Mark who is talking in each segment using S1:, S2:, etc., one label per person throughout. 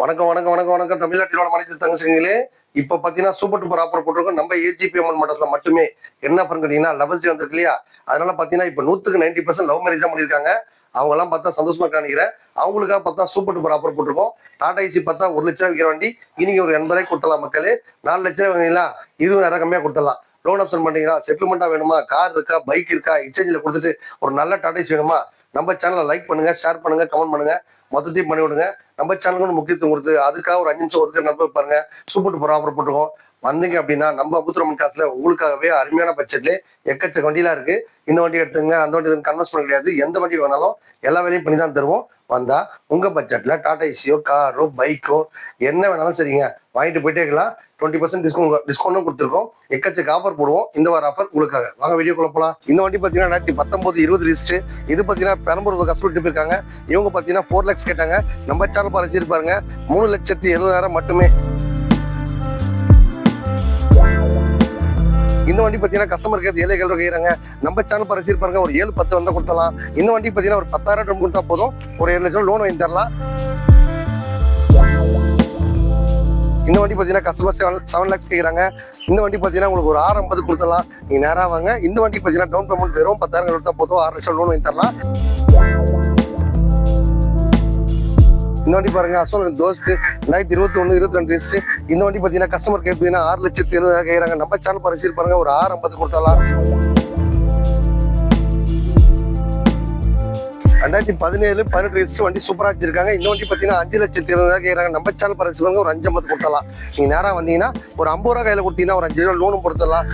S1: வணக்கம் வணக்கம் வணக்கம் வணக்கம் தமிழ்நாட்டிலோட மனித தங்கச்சிங்களே. இப்ப பாத்தீங்கன்னா சூப்பர் டூப்பர் ஆஃபர் போட்டிருக்கோம் நம்ம ஏஜிபிஎம்எல் மாடல்ஸ்ல மட்டுமே. என்ன ஆஃபர்னு கேட்டீங்கன்னா லவர்ஸ் டே வந்திருக்கு இல்லையா, அதனால பாத்தீங்கன்னா இப்ப 90% லவ் மேரேஜ் தான் பண்ணிருக்காங்க. அவங்க எல்லாம் பார்த்தா சந்தோஷமா காணிக்கிறேன். அவங்களுக்காக பார்த்தா சூப்பர் டூப்பர் ஆஃபர் போட்டிருக்கோம். டாடா ஏசி பார்த்தா 1 லட்சம் விற்கிற வண்டி இன்னைக்கு ஒரு 80,000 கொடுத்தலாம் மக்களே. 4 லட்சம் வாங்கிங்களா, 20,000 கம்மியா கொடுத்துடலாம். லோன் ஆப்ஷன் பண்ணீங்களா, செட்டில்மெண்டா வேணுமா, கார் இருக்கா, பைக் இருக்கா, எக்ஸ்சேஞ்சில் கொடுத்துட்டு ஒரு நல்ல டாடா ஏசி வேணுமா, நம்ம சேனலை லைக் பண்ணுங்க, ஷேர் பண்ணுங்க, கமெண்ட் பண்ணுங்க, மொத்தத்தையும் பண்ணி விடுங்க. நம்ம சேனலுக்கு முக்கியத்துவம் கொடுத்து அதுக்காக ஒரு 5 நிமிஷம் ஒதுக்க நம்ப பாருங்க. சூப்பர் டூப்பர் ஆஃபர் போட்டுருக்கோம். வந்தீங்க அப்படின்னா நம்ம அபுத்திரமன் காசுல உங்களுக்காகவே அருமையான பட்ஜெட்ல எக்கச்சக்க வண்டிலாம் இருக்கு. இந்த வண்டி எடுத்துங்க, அந்த வண்டி கன்வெர்ஸ் பண்ண கிடையாது. எந்த வண்டி வேணாலும் எல்லா வேலையும் பண்ணி தான் தருவோம். வந்தா உங்க பட்ஜெட்ல டாடா ஏசியோ, காரோ, பைக்கோ என்ன வேணாலும் சரிங்க, வாங்கிட்டு போயிட்டே இருக்கலாம். 20% டிஸ்கவுண்டும் கொடுத்துருக்கோம். எக்கச்சக்க ஆஃபர் போடுவோம். இந்த வார ஆஃபர் உங்களுக்காக. வாங்க வீடியோ குழப்பலாம். இந்த வண்டி பார்த்தீங்கன்னா 2019-20 லிஸ்ட். இது பார்த்தீங்கன்னா பெரம்பூர் கஸ்டமர் போயிருக்காங்க. இவங்க பார்த்தீங்கன்னா 4 lakhs கேட்டாங்க. நம்ம சேனல் பரிசீலிப்பாருங்க 3,70,70,000 மட்டுமே. இந்த வண்டி பார்த்தீங்கன்னா கஸ்டமர் கேட்டு 7 கேள்வி கேட்குறாங்க. நம்ம சேனல் பரிசீலிப்பாருங்க ஒரு 7-10 வந்தா கொடுத்தலாம். இந்த வண்டி பார்த்தீங்கன்னா ஒரு 10,000 கொடுத்தா போதும், ஒரு 7 லட்சம் லோன் வாங்கி தரலாம். இந்த வண்டி பார்த்தீங்கன்னா கஸ்டமர் 7 lakhs கேட்குறாங்க. இந்த வண்டி பார்த்தீங்கன்னா உங்களுக்கு ஒரு 650 கொடுத்தலாம். நீங்க நேராக வாங்க. இந்த வண்டி பார்த்தீங்கன்னா டவுன் பேமெண்ட் வெறும் 10,000 கொடுத்தா போதும், 6 லட்சம் லோன் வாங்கி தரலாம். இந்த வண்டி பாருங்க அசோல் தோஸ்த் 2021-22 லிஸ்ட். இந்த வண்டி பார்த்தீங்கன்னா கஸ்டமர் கேட்பீங்கன்னா 6,70,000 கேட்குறாங்க. நம்ம சேனல் பரிசீல் பாருங்க ஒரு 650 கொடுத்தலாம். 2017-18 லிஸ்ட் வண்டி சூப்பரா வச்சிருக்காங்க. இந்த வண்டி பார்த்தீங்கன்னா 5,70,000 கேட்குறாங்க. நம்ம சேனல் பரிசீல் பாருங்க ஒரு 550 கொடுத்தலாம். நீங்க நேராக வந்தீங்கன்னா ஒரு 50 ரூபா கையில கொடுத்தீங்கன்னா ஒரு 5 லட்சம் லோனும் கொடுத்துடலாம்.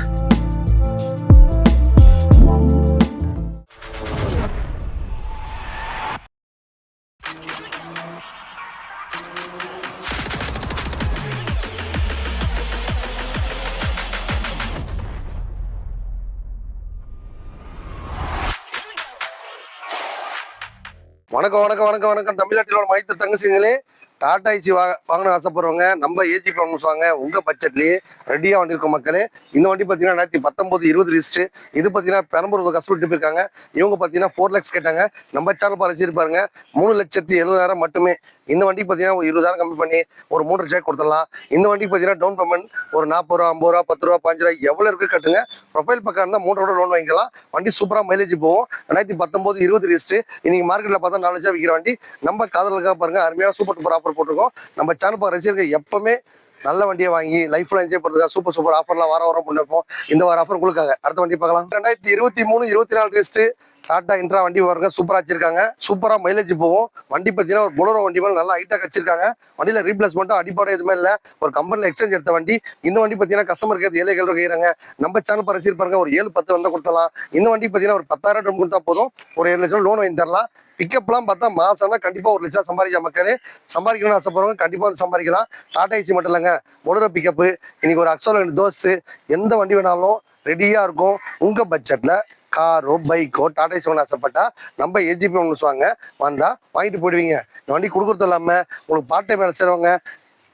S1: வணக்கம் வணக்கம் வணக்கம் வணக்கம் தமிழ்நாட்டிலோட மனித தங்கச்சிங்களே. டாடா ஏசி வாங்கணும் ஆசைப்படுறவங்க நம்ம ஏஜி வாங்க. உங்க பட்ஜெட்லயே ரெடியா வந்திருக்கோம் மக்களே. இந்த வண்டி பார்த்தீங்கன்னா 2019-20 லிஸ்ட். இது பார்த்தீங்கன்னா பெரம்பூர் கஸ்டமர் போயிருக்காங்க. இவங்க பார்த்தீங்கன்னா 4 lakhs கேட்டாங்க. நம்ம சேனல் பரிசீலிப்பாருங்க 3,70,000 மட்டுமே. இந்த வண்டி பார்த்தீங்கன்னா ஒரு 20,000 கம்மி பண்ணி ஒரு 3 லட்சம் கொடுத்துடலாம். இந்த வண்டி பார்த்தீங்கன்னா டவுன் பேமெண்ட் ஒரு 40 ரூபா, 50 ரூபா, 10 ரூபா, 5 ரூபா எவ்வளவு இருக்கு கட்டுங்க. ப்ரொஃபைல் பக்கம் இருந்தால் 3 ரூபா லோன் வாங்கிக்கலாம். வண்டி சூப்பரா மைலேஜ் போகும். 2019-20 லிஸ்ட். இன்னைக்கு மார்க்கெட்ல பார்த்தா 4 லட்சம் விற்கிற வண்டி. நம்ம காதலுக்காக பாருங்க அருமையான சூப்பர் டூப்பர் ஆஃபர் போட்டிருக்கோம். நம்ம சேனல் ரசிகர்கள் எப்பவுமே நல்ல வண்டியை வாங்கி லைஃப்ல என்ஜாய் பண்றதுக்காக சூப்பர் ஆஃபர்லாம் வாரம் பண்ணிருப்போம். இந்த வார ஆஃபர் உங்களுக்காக. அடுத்த வண்டி பார்க்கலாம். 2023-24 லிஸ்ட் டாடா இன்ட்ரா வண்டி பாருங்க சூப்பரா வச்சிருக்காங்க. சூப்பரா மைலேஜ் போகும். வண்டி பார்த்தீங்கன்னா ஒரு பொலரோ வண்டி மேலே நல்லா ஹைட்டா வச்சிருக்காங்க. வண்டியில ரீப்ளேஸ்மெண்ட்டும் அடிப்படை எதுவுமே இல்லை. ஒரு கம்பெனில எக்ஸ்சேஞ்ச் எடுத்த வண்டி. இந்த வண்டி பார்த்தீங்கன்னா கஸ்டமர் கேட்டு 7 கேள்வி கேட்குறாங்க. நம்ம சேனல் பரிசீல் பாருங்க ஒரு 7-10 வந்தா கொடுத்தலாம். இந்த வண்டி பார்த்தீங்கன்னா ஒரு 10,000 கொடுத்தா போதும், ஒரு 7 லட்சம் லோன் வாங்கி தரலாம். பிக்கப்லாம் பார்த்தா மாசம்னா கண்டிப்பா 1 லட்சம் சம்பாதிக்க மக்களே. சம்பாதிக்கணும்னு ஆசைப்படுறவங்க கண்டிப்பா வந்து சம்பாதிக்கலாம். டாடா ஏசி மட்டும் இல்லைங்க, பொலரோ பிக்கப்பு, இன்னைக்கு ஒரு அக்ஸோல் தோஸ்து, எந்த வண்டி வேணாலும் ரெடியா இருக்கும். உங்க பட்ஜெட்ல காரோ, பைக்கோ, டாடா ஏசி வாங்க ஆசைப்பட்டா நம்ம ஏஜிபி வாங்க. வந்தா வாங்கிட்டு போயிடுவீங்க. இந்த வண்டி கொடுக்குறது இல்லாம உங்களுக்கு பார்ட் டைம் வேலை செய்றவங்க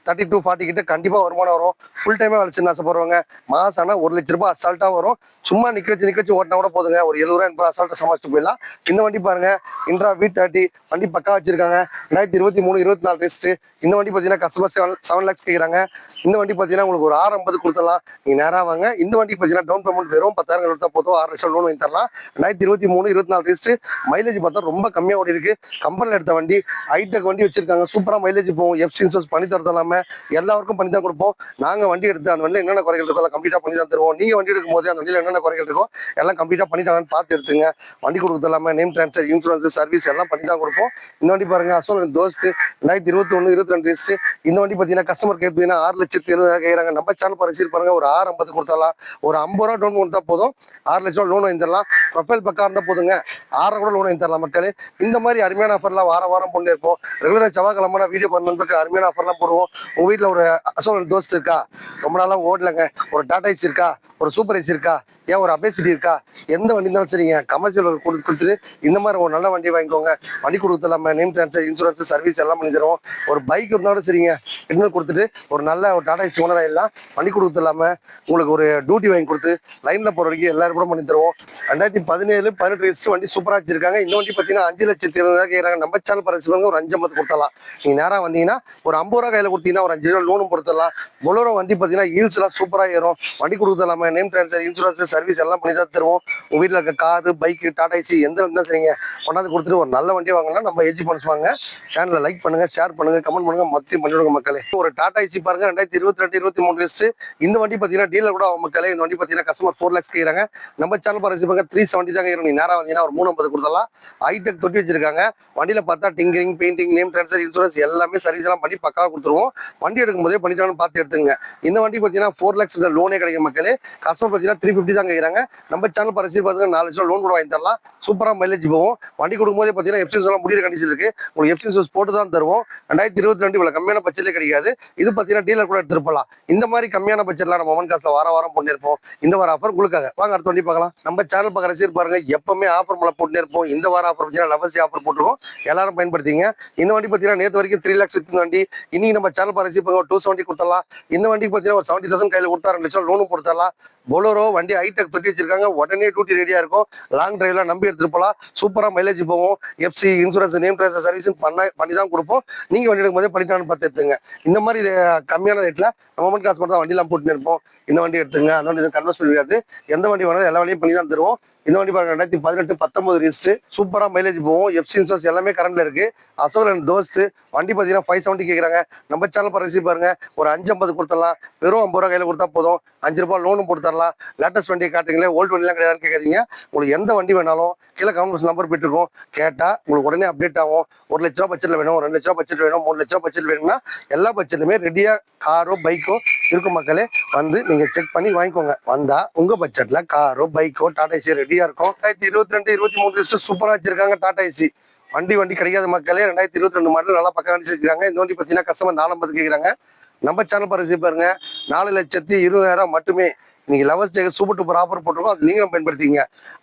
S1: 30-40 கிட்ட கண்டிப்பா வருமானம் வரும். ஃபுல் டைமே வேலை செய்யணும் ஆசைப்படுறவங்க மாசம் 1 லட்ச ரூபாய் அசால்ட்டா வரும். சும்மா நிக்கச்சு ஓட்டினா கூட போதுங்க, ஒரு 70 ரூபாய் 80 அசால்ட்டா சமாளிச்சு போயிடலாம். இந்த வண்டி பாருங்க இன்ட்ரா V30 வண்டி பக்கா வச்சிருக்காங்க. 2023-24 லிஸ்ட். இந்த வண்டி பார்த்தீங்கன்னா கஸ்டமர் 7 lakhs கேட்குறாங்க. இந்த வண்டி பார்த்தீங்கன்னா உங்களுக்கு ஒரு 650 கொடுத்துடலாம். நீங்க நேராக வாங்க. இந்த வண்டி பார்த்தீங்கன்னா டவுன் பேமெண்ட் வெறும் 10,000 கொடுத்தா போதும், 6 லட்சம் லோன் வாங்கி தரலாம். 2023-24 லிஸ்ட். மைலேஜ் பார்த்தா ரொம்ப கம்மியா ஓடி இருக்கு. கம்பெனில எடுத்த வண்டி, ஹைடெக் வண்டி வச்சிருக்காங்க. சூப்பரா மைலேஜ் போகும். எஃப்சி இன்சூரன்ஸ் பண்ணி தரது இல்லாம எல்லாருக்கும் பண்ணி தான் கொடுப்போம். நாங்க வண்டி எடுத்து அந்த வண்டியில என்னென்ன குறைகள் இருக்கோ எல்லாம் கம்ப்ளீட்டா பண்ணி தான் தருவோம். நீங்க வண்டி எடுக்கும் போது அந்த வண்டியில என்னென்ன குறைகள் இருக்கோ எல்லாம் கம்ப்ளீட்டா பண்ணிட்டாங்கன்னு பார்த்து எடுத்துங்க. வண்டி கொடுக்குறது இல்லாம நேம் டிரான்ஸ்ஃபர், இன்சூரன்ஸ், சர்வீஸ் எல்லாம் பண்ணி தான் கொடுப்போம். இந்த வண்டி பாருங்க அசோல் தோஸ்த் 2021-22 லிஸ்ட். இந்த வண்டி பார்த்தீங்கன்னா கஸ்டமர் கேட்பீங்கன்னா 6,70,000 கேட்குறாங்க. நம்ம சேனல் பரிசீல் பாருங்க ஒரு 650 கொடுத்தலாம். ஒரு 50 ரூபா டவுன் கொடுத்தா போதும், 6 லட்சம் லோன் வாங்கி தரலாம். ப்ரொஃபைல் பக்கம் இருந்தா போதுங்க, 6 கூட லோன் வாங்கி தரலாம் மக்களே. இந்த மாதிரி அருமையான ஆஃபர்லாம் வாரம் பண்ணி இருப்போம். ரெகுலரா செவ்வாய்க்கிழமை வீடியோ பண்ணணும்னு அருமையான ஆஃபர்லாம் போடுவோம். உங்க வீட்டில் ஒரு அசோல் தோஸ்த் இருக்கா, ரொம்ப நாளா ஓடலங்க, ஒரு டாடா ஏசி இருக்கா, ஒரு சூப்பர் ஏசி இருக்கா, ஏன் ஒரு அபேசிட்டி இருக்கா, எந்த வண்டி இருந்தாலும் சரிங்க கமர்ஷியல் கொடுத்துட்டு இந்த மாதிரி ஒரு நல்ல வண்டி வாங்கிக்கோங்க. வண்டி கொடுத்து இல்லாமல் நேம் டிரான்ஸ்ஃபர், இன்சூரன்ஸ், சர்வீஸ் எல்லாம் பண்ணி தருவோம். ஒரு பைக் இருந்தாலும் சரிங்க, எடுத்து கொடுத்துட்டு ஒரு நல்ல ஒரு டாடா ஏசி ஓனர் ஆயிடலாம். வண்டி கொடுத்து இல்லாம உங்களுக்கு ஒரு டியூட்டி வாங்கி கொடுத்து லைன்ல போற வரைக்கும் எல்லாரும் கூட பண்ணி தருவோம். 2017 18 ரெஜிஸ்டர் வண்டி சூப்பரா வச்சிருக்காங்க. இந்த வண்டி பாத்தீங்கன்னா 5,70,000 கேட்கறாங்க. நம்ம சேனல் பரிசுவாங்க ஒரு 5,50 கொடுத்தலாம். நீங்க நேரா வந்தீங்கன்னா ஒரு 50 ரூபா கையில கொடுத்தீங்கன்னா ஒரு 5,000 லோனும் கொடுத்துடலாம். பொலோரோ வண்டி பாத்தீங்கன்னா ஹீல்ஸ் எல்லாம் சூப்பரா ஏறும். வண்டி கொடுத்து இல்லாம நேம் டிரான்ஸ்ஃபர் இன்சூரன்ஸ் சர்வீஸ் எல்லாம் பண்ணி தான் தருவோம். உங்க வீட்டுல இருக்க காரு பைக் டாடா ஏசி எந்த வண்டி சரிங்க கொண்டாந்து கொடுத்துட்டு ஒரு நல்ல வண்டி வாங்கினா நம்ம ஏஜி பண்ணுவாங்க. சேனலை லைக் பண்ணுங்க, ஷேர் பண்ணுங்க, கமெண்ட் பண்ணுங்க, மொத்தம் பண்ணிவிடுங்க மக்களே. ஒரு டாடா ஏசி பாருங்க 2022 23 லிஸ்ட். இந்த வண்டி பாத்தீங்கன்னா டீலர் கூட மக்களே. இந்த வண்டி பாத்தீங்கன்னா கஸ்டமர் 4 lakhs கேட்கறாங்க. நம்ம சேனல் பாருங்க 370 தான் கேட்கணும். நீ நேரம் வந்தீங்கன்னா ஒரு 350 கொடுத்தலாம். ஹைடெக் தொட்டி வச்சிருக்காங்க. வண்டியில பார்த்தா tinkering painting name transfer insurance எல்லாமே சர்வீஸ் எல்லாம் பண்ணி பக்காவா கொடுத்துருவோம். வண்டி எடுக்கும் போதே பண்ணிட்டாலும் பார்த்து எடுத்துங்க. இந்த வண்டி பாத்தீங்கன்னா 4 lakhs லோனே கிடைக்கும் மக்களே. கஸ்டமர் பாத்தீங்கன்னா 350 தான் கேட்கறாங்க. நம்ம சேனல் பாருங்க பாத்தீங்கன்னா 4 லட்சம் லோன் கூட வாங்கி தரலாம். சூப்பரா மைலேஜ் போகும். வண்டி கொடுக்கும் போதே பாத்தீங்கன்னா எஃப்சி எல்லாம் முடிகிற கண்டிஷன் இருக்கு. உங்களுக்கு எஃப்சி போட்டு தான் தருவோம். 2022 இவ்வளவு கம்மியான பட்ஜெட்ல கிடைக்காது. இது பாத்தீங்கன்னா டீலர் கூட எடுத்துருப்பலாம். இந்த மாதிரி கம்மியான பட்ஜெட்லாம் நம்ம மொமன் காசுல வாரம் பண்ணிருப்போம். இந்த வார ஆஃபர் உங்களுக்காக வாங்க அடுத்த வண்டி பார்க்கலாம். நம்ம சேனல் பார்க்குற ரசிகர் பாருங்க எப்பவுமே ஆஃபர் மழை போட்டுனே இருப்போம். இந்த வார ஆஃபர் பார்த்தீங்கன்னா லவர்ஸ் ஆஃபர் போட்டுருக்கோம். எல்லாரும் பயன்படுத்திங்க. இந்த வண்டி பார்த்தீங்கன்னா நேற்று வரைக்கும் 3 lakhs வித்து வண்டி. இன்னைக்கு நம்ம சேனல் பார்க்குற ரசிகர் 270 கொடுத்தலாம். இந்த வண்டிக்கு பார்த்தீங்கன்னா ஒரு 70,000 கையில் கொடுத்தா 2 லட்சம் லோனும் கொடுத்தரலாம். பொலோரோ வண்டி ஹைடெக் தொட்டி வச்சிருக்காங்க. உடனே டியூட்டி ரெடியா இருக்கும். லாங் டிரைவ்லாம் நம்பி எடுத்துட்டு போகலாம். சூப்பரா மைலேஜ் போகும். FC insurance name transfer service பண்ணி தான் கொடுப்போம். நீங்க வண்டி எடுக்கும் போதே பண்ணிட்டான்னு பார்த்து எடுத்துங்க. இந்த மாதிரி கம்மியான ரேட்ல நம்ம காசு மட்டும் தான் வண்டிலாம் போட்டுன்னு இருப்போம். இந்த வண்டி எடுத்துங்க. அந்த வண்டி கன்வெர்ஸ் பண்ணியாது. எந்த வண்டி வேணாலும் எல்லா வண்டியும் பண்ணி தான் தருவோம். இந்த வண்டி பாருங்க 2018 19 ரிஜிஸ்டர் சூப்பரா மைலேஜ் போகும். எஃப்சி இன்சூரன்ஸ் எல்லாமே கரண்ட்ல இருக்கு. அசோக் அண்ட் தோஸ்த் வண்டி பார்த்தீங்கன்னா 570 கேட்குறாங்க. நம்ம சேனல் பாருங்க ஒரு 550 கொடுத்துடலாம். வெறும் 50 ரூபா கையில கொடுத்தா போதும். 5 ரூபாய் லோனும் கொடுத்துடலாம். லேட்டஸ்ட் வண்டியை காட்டுங்களே, ஓல்டு வண்டிலாம் கிடையாதுன்னு கேட்காதீங்க. உங்களுக்கு எந்த வண்டி வேணாலும் கீழே கமெண்ட் நம்பர் போயிட்டுருக்கோம். கேட்டா உங்களுக்கு உடனே அப்டேட் ஆகும். 1 லட்ச ரூபா பட்ஜெட்ல வேணும், 2 லட்ச ரூபா பட்ஜெட் வேணும், 3 லட்ச ரூபா பட்ஜெட் வேணும்னா எல்லா பட்ஜெட்லுமே ரெடியா காரோ பைக்கோ இருக்கும் மக்களே. வந்து நீங்க செக் பண்ணி வாங்கிக்கோங்க. வந்தா உங்க பட்ஜெட்ல காரோ பைக்கோ டாடா ஏசி ரெடியா இருக்கும். 2022 23 சூப்பரா வச்சிருக்காங்க டாடா ஏசி. வண்டி கிடைக்காத மக்களே. 2022 மாடல் நல்லா பக்கம் அடிச்சு வச்சிருக்காங்க. இந்த வண்டி பார்த்தீங்கன்னா கஸ்டமர் 450 கேட்குறாங்க. நம்ம சேனல் பாருங்க 4,20,000 மட்டுமே. நீங்க lovers day super duper offer போட்டிருக்கோம். அது நீங்களும் பயன்படுத்திங்க.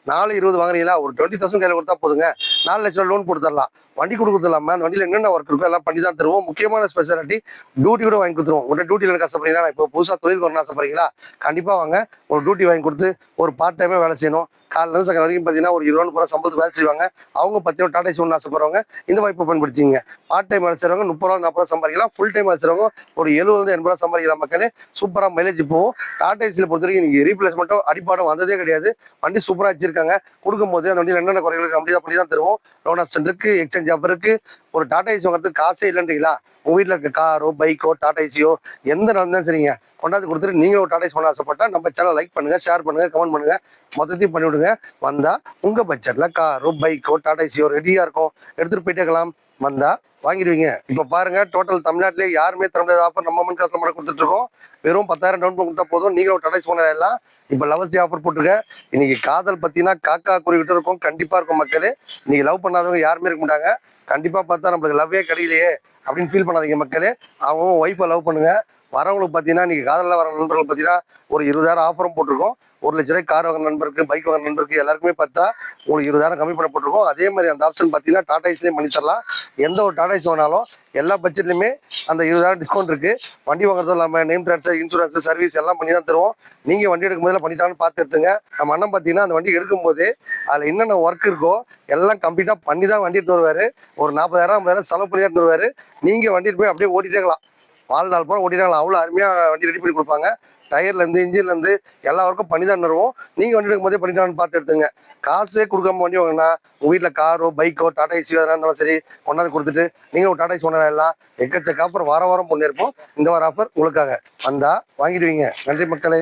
S1: 420 வாங்குறீங்களா, ஒரு 20,000 கையில கொடுத்தா போதுங்க. 4 லட்சம் லோன் கொடுத்துடலாம். வண்டி கொடுக்குறது இல்லாம அந்த வண்டியில என்னென்ன ஒர்க் இருக்கோ எல்லாம் பண்ணி தான் தருவோம். முக்கியமான ஸ்பெஷாலிட்டி டியூட்டி கூட வாங்கி கொடுத்துருவோம். உடனே டியூட்டியில் கஷ்டப்படுறீங்களா, இப்போ புதுசாக தொழில் வரணும் ஆசைப்படுறீங்களா, கண்டிப்பா வாங்க. ஒரு டியூட்டி வாங்கி கொடுத்து ஒரு பார்ட் டைமே வேலை செய்யணும். காலைல இருந்து சக்கர வரைக்கும் பார்த்தீங்கன்னா ஒரு 20 ரூபா சம்பளத்துக்கு வேலை செய்வாங்க. அவங்க 10 டாடா ஏசி ஒன்று ஆசைப்படுறவங்க இந்த வாய்ப்பை பயன்படுத்திங்க. பார்ட் டைம் வேலை செய்றவங்க 30 ரூபா 40 ரூபா சம்பாதிக்கலாம். ஃபுல் டைம் வேலை செய்றவங்க ஒரு 70 80 ரூபா சம்பாதிக்கலாம் மக்களே. சூப்பரா மைலேஜ் போகும். டாடா ஏசியில் பொறுத்த வரைக்கும் நீங்க ரீப்ளேஸ்மெண்ட்டோ அடிப்பாடம் வந்ததே கிடையாது. வண்டி சூப்பரா வச்சிருக்காங்க. கொடுக்கும்போது அந்த வண்டியில் என்னென்ன குறைகளுக்கு கம்ப்ளீட்டாக பண்ணி தான் தருவோம். லோன் ஆப்ஷன் இருக்கு, எக்ஸ்சேஞ்ச் ஆஃபர் இருக்கு. ஒரு டாடா ஏசி வாங்குறதுக்கு காசே இல்லைன்றீங்களா, உங்க வீட்டில் இருக்க காரோ பைக்கோ டாடா ஏசியோ எந்த நடந்தாலும் சரிங்க கொண்டாந்து கொடுத்துட்டு நீங்க ஒரு டாடா ஏசி வாங்க ஆசைப்பட்டா நம்ம சேனல் லைக் பண்ணுங்க, ஷேர் பண்ணுங்க, கமெண்ட் பண்ணுங்க, மொத்தத்தையும் பண்ணி விடுங்க. வந்தா உங்க பட்ஜெட்ல காரோ பைக்கோ டாடா ஏசியோ ரெடியா இருக்கும். எடுத்துட்டு போயிட்டே இருக்கலாம். வந்தா வாங்கிடுவீங்க. இப்ப பாருங்க டோட்டல் தமிழ்நாட்டிலே யாருமே தர முடியாத ஆஃபர் நம்ம மண் காசு மட்டும் கொடுத்துட்டு இருக்கோம். வெறும் 10,000 டவுன் கொடுத்தா போதும். நீங்க ஒரு டாடா ஏசி வாங்க எல்லாம் இப்ப லவர்ஸ் டே ஆஃபர் போட்டுருக்க. இன்னைக்கு காதல் பத்தினா காக்கா குறிவிட்டு இருக்கும். கண்டிப்பா இருக்கும் மக்களே. இன்னைக்கு லவ் பண்ணாதவங்க யாருமே இருக்க மாட்டாங்க. கண்டிப்பா பார்த்தா நம்மளுக்கு லவ்வே கிடையிலையே அப்படின்னு ஃபீல் பண்ணாதீங்க மக்களே. அவங்க ஒய்ஃபை லவ் பண்ணுங்க. வரவங்களுக்கு பார்த்தீங்கன்னா நீங்க காதலில் வர நண்பர்கள் பார்த்தீங்கன்னா ஒரு 20,000 ஆஃபரும் போட்டிருக்கோம். 1 லட்ச ரூபாய் கார் வாங்குற நண்பருக்கு பைக் வாங்குற நண்பருக்கு எல்லாருக்குமே பார்த்தா உங்களுக்கு 20,000 கம்மி பண்ண போட்டிருக்கோம். அதே மாதிரி அந்த ஆப்ஷன் பார்த்தீங்கன்னா டாடா ஏசிலேயே பண்ணி தரலாம். எந்த ஒரு டாடா ஏசி வாங்கினாலும் எல்லா பட்ஜெட்லையுமே அந்த 20,000 டிஸ்கவுண்ட் இருக்கு. வண்டி வாங்குறதும் இல்லாமல் நேம் டிரான்ஸ்ஃபர் இன்சூரன்ஸ் சர்வீஸ் எல்லாம் பண்ணி தான் தருவோம். நீங்க வண்டி எடுக்கும் போதெல்லாம் பண்ணிட்டான்னு பார்த்து எடுத்துங்க. நம்ம அண்ணன் பார்த்தீங்கன்னா அந்த வண்டி எடுக்கும் போது அதில் என்னென்ன ஒர்க் இருக்கோ எல்லாம் கம்ப்ளீட்டாக பண்ணி தான் வண்டி எடுத்து வருவாரு. ஒரு 40,000 50,000 செலவு பண்ணி எடுத்து வருவாரு. நீங்க வண்டி போய் அப்படியே ஓட்டிட்டே இருக்கலாம். வாழ்நாள் போல ஓட்டிட்டாங்களா, அவ்வளோ அருமையாக வண்டி ரெடி பண்ணி கொடுப்பாங்க. டயர்லேருந்து இன்ஜின்லேருந்து எல்லா ஒர்க்கும் பண்ணி தான் தருவோம். நீங்கள் வண்டி எடுக்கும் போதே பண்ணிட்டான்னு பார்த்து எடுத்துங்க. காசே கொடுக்காம வண்டி வாங்கினா உங்கள் வீட்டில் காரோ பைக்கோ டாடா ஏசி எதனா இருந்தாலும் சரி கொண்டாந்து கொடுத்துட்டு நீங்கள் ஒரு டாடா ஏசி ஒன்றா எல்லாம் எக்கச்சக்க ஆஃபர் வாரம் பண்ணியிருப்போம். இந்த வார ஆஃபர் உங்களுக்காக வந்தால் வாங்கிடுவீங்க. நன்றி மக்களே.